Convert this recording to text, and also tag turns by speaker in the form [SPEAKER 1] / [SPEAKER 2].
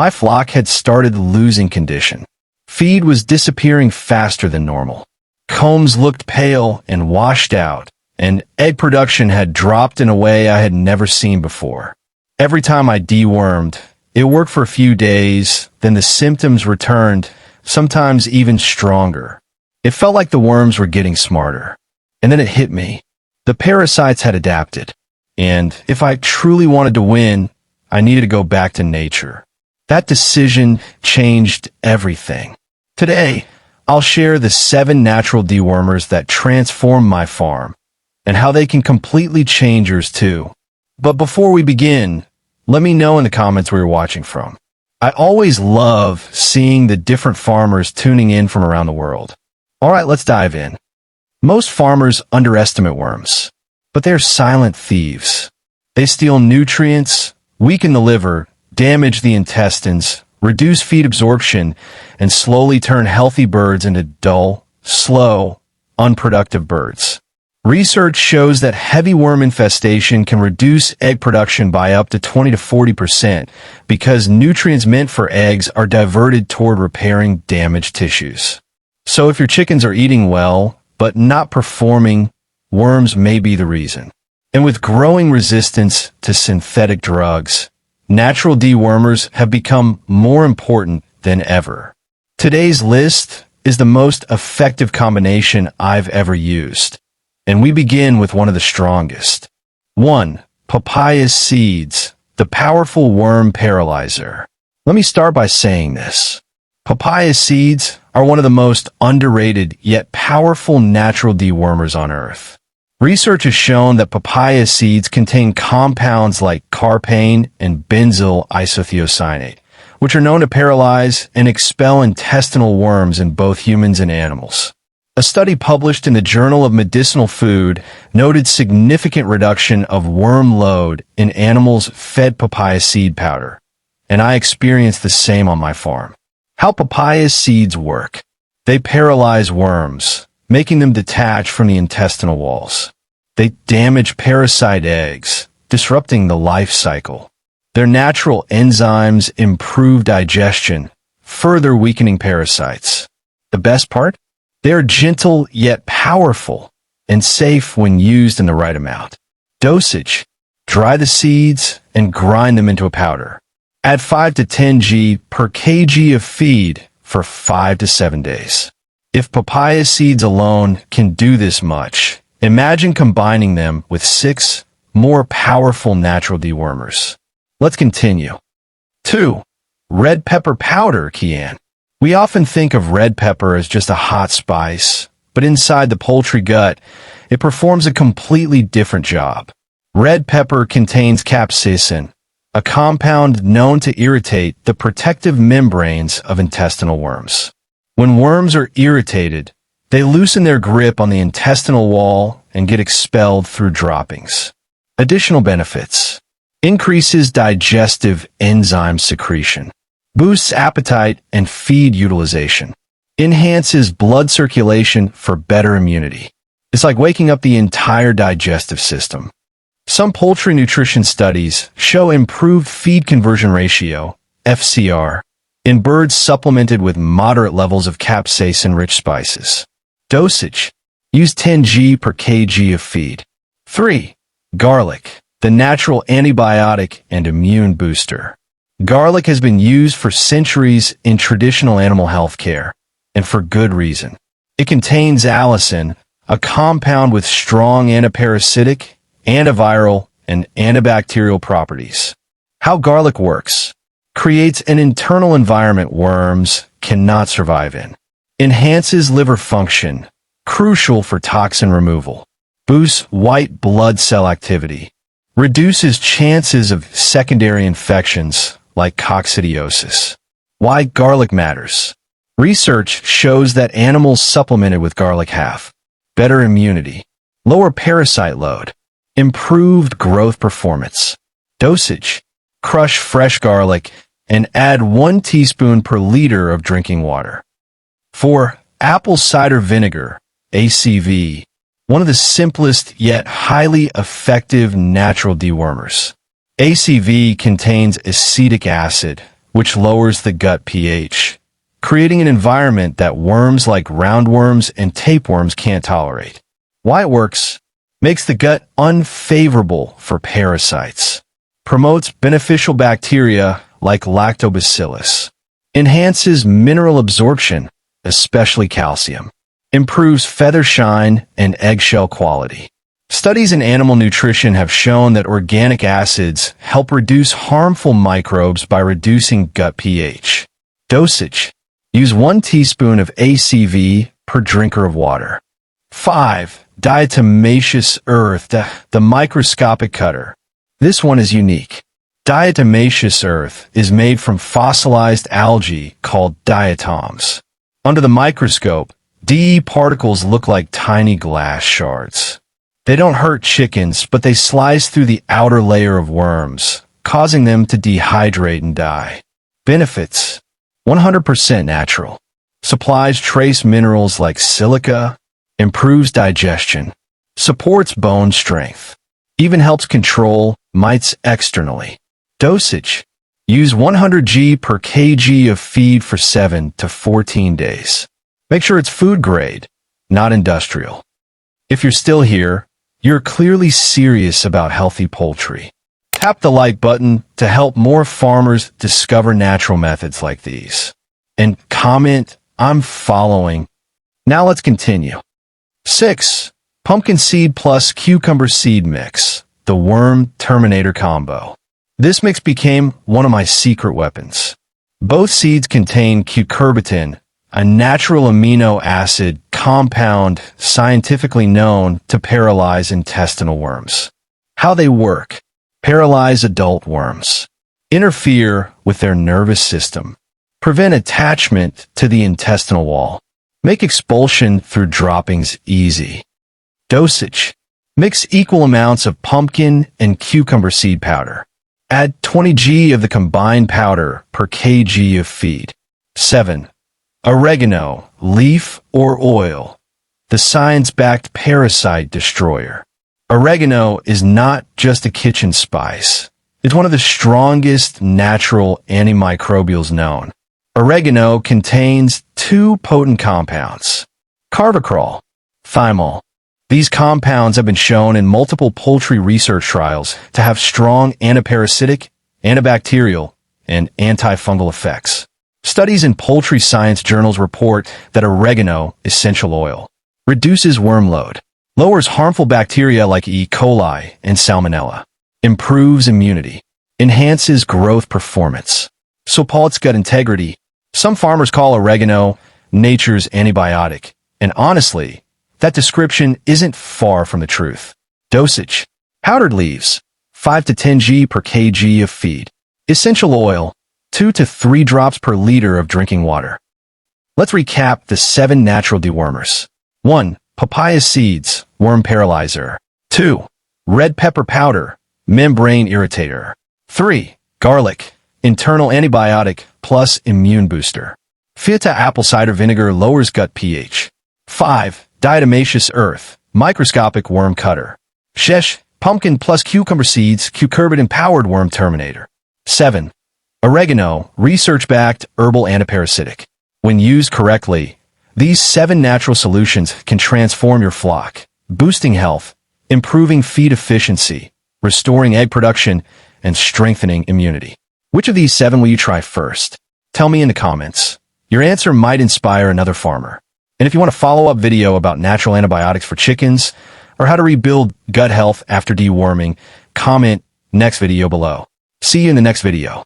[SPEAKER 1] My flock had started losing condition. Feed was disappearing faster than normal. Combs looked pale and washed out, and egg production had dropped in a way I had never seen before. Every time I dewormed, it worked for a few days, then the symptoms returned, sometimes even stronger. It felt like the worms were getting smarter. And then it hit me. The parasites had adapted. And if I truly wanted to win, I needed to go back to nature. That decision changed everything. Today, I'll share the 7 natural dewormers that transformed my farm, and how they can completely change yours too. But before we begin, let me know in the comments where you're watching from. I always love seeing the different farmers tuning in from around the world. Alright, let's dive in. Most farmers underestimate worms, but they're silent thieves. They steal nutrients, weaken the liver, damage the intestines, reduce feed absorption, and slowly turn healthy birds into dull, slow, unproductive birds. Research shows that heavy worm infestation can reduce egg production by up to 20 to 40% because nutrients meant for eggs are diverted toward repairing damaged tissues. So if your chickens are eating well, but not performing, worms may be the reason. And with growing resistance to synthetic drugs, natural dewormers have become more important than ever. Today's list is the most effective combination I've ever used, and we begin with one of the strongest. 1. Papaya Seeds, the powerful worm paralyzer. Let me start by saying this. Papaya seeds are one of the most underrated yet powerful natural dewormers on Earth. Research has shown that papaya seeds contain compounds like carpane and benzyl isothiocyanate, which are known to paralyze and expel intestinal worms in both humans and animals. A study published in the Journal of Medicinal Food noted significant reduction of worm load in animals fed papaya seed powder, and I experienced the same on my farm. How papaya seeds work. They paralyze worms, making them detach from the intestinal walls. They damage parasite eggs, disrupting the life cycle. Their natural enzymes improve digestion, further weakening parasites. The best part? They are gentle yet powerful and safe when used in the right amount. Dosage. Dry the seeds and grind them into a powder. Add 5 to 10 g per kg of feed for 5 to 7 days. If papaya seeds alone can do this much, imagine combining them with 6 more powerful natural dewormers. Let's continue. 2. Red pepper powder cayenne. We often think of red pepper as just a hot spice, but inside the poultry gut, it performs a completely different job. Red pepper contains capsaicin, a compound known to irritate the protective membranes of intestinal worms. When worms are irritated, they loosen their grip on the intestinal wall and get expelled through droppings. Additional benefits. Increases digestive enzyme secretion. Boosts appetite and feed utilization. Enhances blood circulation for better immunity. It's like waking up the entire digestive system. Some poultry nutrition studies show improved feed conversion ratio, FCR, in birds supplemented with moderate levels of capsaicin-rich spices. Dosage. Use 10 g per kg of feed. 3. Garlic, the natural antibiotic and immune booster. Garlic has been used for centuries in traditional animal health care, and for good reason. It contains allicin, a compound with strong antiparasitic, antiviral, and antibacterial properties. How garlic works. Creates an internal environment worms cannot survive in. Enhances liver function, crucial for toxin removal. Boosts white blood cell activity. Reduces chances of secondary infections like coccidiosis. Why garlic matters. Research shows that animals supplemented with garlic have better immunity, lower parasite load, improved growth performance. Dosage. Crush fresh garlic and add 1 teaspoon per liter of drinking water. 4. Apple cider vinegar, ACV. One of the simplest yet highly effective natural dewormers. ACV contains acetic acid, which lowers the gut pH, creating an environment that worms like roundworms and tapeworms can't tolerate. Why it works? Makes the gut unfavorable for parasites. Promotes beneficial bacteria like lactobacillus. Enhances mineral absorption, especially calcium. Improves feather shine and eggshell quality. Studies in animal nutrition have shown that organic acids help reduce harmful microbes by reducing gut pH. Dosage. Use 1 teaspoon of ACV per drinker of water. 5. Diatomaceous earth, the microscopic cutter. This one is unique. Diatomaceous earth is made from fossilized algae called diatoms. Under the microscope, DE particles look like tiny glass shards. They don't hurt chickens, but they slice through the outer layer of worms, causing them to dehydrate and die. Benefits: 100% natural. Supplies trace minerals like silica, improves digestion, supports bone strength, even helps control mites externally. Dosage: use 100 g per kg of feed for 7 to 14 days. Make sure it's food grade, not industrial. If you're still here, you're clearly serious about healthy poultry. Tap the like button to help more farmers discover natural methods like these. And comment, "I'm following." Now let's continue. 6. Pumpkin seed plus cucumber seed mix, the worm terminator combo. This mix became one of my secret weapons. Both seeds contain cucurbitin, a natural amino acid compound scientifically known to paralyze intestinal worms. How they work: paralyze adult worms, interfere with their nervous system, prevent attachment to the intestinal wall, make expulsion through droppings easy. Dosage: mix equal amounts of pumpkin and cucumber seed powder. Add 20 g of the combined powder per kg of feed. 7. Oregano, leaf or oil, the science-backed parasite destroyer. Oregano is not just a kitchen spice. It's one of the strongest natural antimicrobials known. Oregano contains 2 potent compounds: carvacrol, thymol. These compounds have been shown in multiple poultry research trials to have strong antiparasitic, antibacterial, and antifungal effects. Studies in poultry science journals report that oregano essential oil reduces worm load, lowers harmful bacteria like E. coli and salmonella, improves immunity, enhances growth performance, supports gut integrity. Some farmers call oregano nature's antibiotic, and honestly, that description isn't far from the truth. Dosage: powdered leaves, 5 to 10 g per kg of feed. Essential oil, 2 to 3 drops per liter of drinking water. Let's recap the 7 natural dewormers. 1. Papaya seeds, worm paralyzer. 2. Red pepper powder, membrane irritator. 3. Garlic, internal antibiotic plus immune booster. Feta apple cider vinegar lowers gut pH. 5. Diatomaceous earth, microscopic worm cutter. 6. Pumpkin plus cucumber seeds, cucurbitin-powered worm terminator. 7. Oregano, research-backed herbal antiparasitic. When used correctly, these 7 natural solutions can transform your flock, boosting health, improving feed efficiency, restoring egg production, and strengthening immunity. Which of these 7 will you try first? Tell me in the comments. Your answer might inspire another farmer. And if you want a follow-up video about natural antibiotics for chickens or how to rebuild gut health after deworming, comment next video below. See you in the next video.